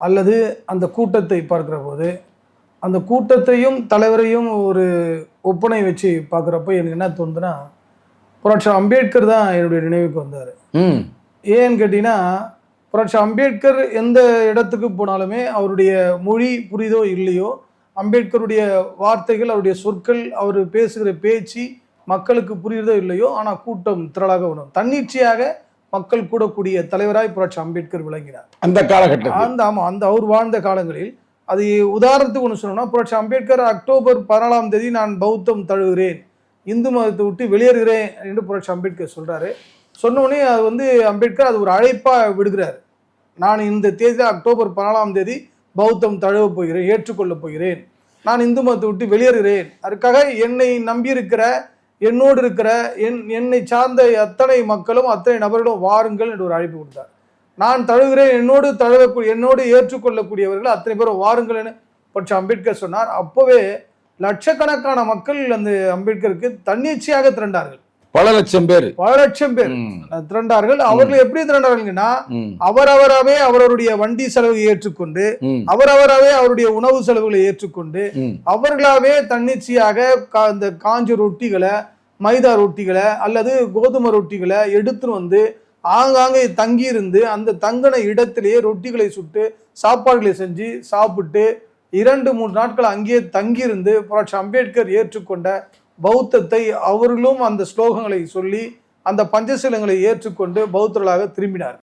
அல்லது அந்த கூட்டத்தை பார்க்கிற போது அந்த கூட்டத்தையும் தலைவரையும் ஒரு ஒப்பனை வச்சு பார்க்குறப்ப எனக்கு என்ன தோணுதுன்னா, புரட்சி அம்பேத்கர் தான் என்னுடைய நினைவுக்கு வந்தார். ஏன்னு கேட்டிங்கன்னா, புரட்சி அம்பேத்கர் எந்த இடத்துக்கு போனாலுமே அவருடைய மொழி புரிதோ இல்லையோ, அம்பேத்கருடைய வார்த்தைகள், அவருடைய சொற்கள், அவர் பேசுகிற பேச்சு மக்களுக்கு புரியுறதோ இல்லையோ, ஆனால் கூட்டம் திரளாக வரும். தன்னிச்சையாக மக்கள் கூடக்கூடிய தலைவராய் புரட்சி அம்பேத்கர் விளங்கினார் அந்த காலகட்டத்தில். அந்த அவர் வாழ்ந்த காலங்களில். அது உதாரணத்துக்கு ஒன்று சொல்லணும்னா, புரட்சி அம்பேத்கர் அக்டோபர் 14ஆம் தேதி நான் பௌத்தம் தழுவுகிறேன், இந்து மதத்தை விட்டு வெளியேறுகிறேன் என்று புரட்சி அம்பேத்கர் சொல்றாரு. சொன்னோடனே அது அம்பேத்கர் அது ஒரு அழைப்பாக விடுகிறார். நான் இந்த தேதி அக்டோபர் 14ஆம் தேதி பௌத்தம் தழுவ போகிறேன், ஏற்றுக்கொள்ளப் போகிறேன், நான் இந்து மதத்தை விட்டு வெளியேறுகிறேன், அதுக்காக என்னை நம்பியிருக்கிற என்னோடு இருக்கிற என்னை சார்ந்த அத்தனை மக்களும் அத்தனை நபர்களும் வாருங்கள் என்று ஒரு அழைப்பு கொடுத்தார். நான் தழுவுகிறேன், என்னோடு ஏற்றுக்கொள்ளக்கூடியவர்கள் அத்தனை பேரும் வாருங்கள் என புரட்சி அம்பேத்கர் சொன்னார். அப்போவே லட்சக்கணக்கான மக்கள் அந்த அம்பேத்கருக்கு தன்னிச்சையாக திரண்டார்கள். பல லட்சம் பேர் திரண்டார்கள். அவர்கள் எப்படி திரண்டார்கள்னா, அவரவராவே அவருடைய வண்டி செலவை ஏற்றுக்கொண்டு, அவரவராவே அவருடைய உணவு செலவுகளை ஏற்றுக்கொண்டு, அவர்களாவே தன்னிச்சையாக இந்த காஞ்ச ரொட்டிகளை, மைதா ரொட்டிகளை அல்லது கோதுமை ரொட்டிகளை எடுத்துன்னு வந்து ஆங்காங்கே தங்கியிருந்து அந்த தங்கின இடத்திலேயே ரொட்டிகளை சுட்டு சாப்பாடுகளை செஞ்சு சாப்பிட்டு 2-3 நாட்கள் அங்கேயே தங்கியிருந்து புரட்சி அம்பேத்கர் ஏற்றுக்கொண்ட பௌத்தத்தை அவர்களும் அந்த ஸ்லோகங்களை சொல்லி அந்த பஞ்சசீலங்களை ஏற்றுக்கொண்டு பௌத்தர்களாக திரும்பினார்.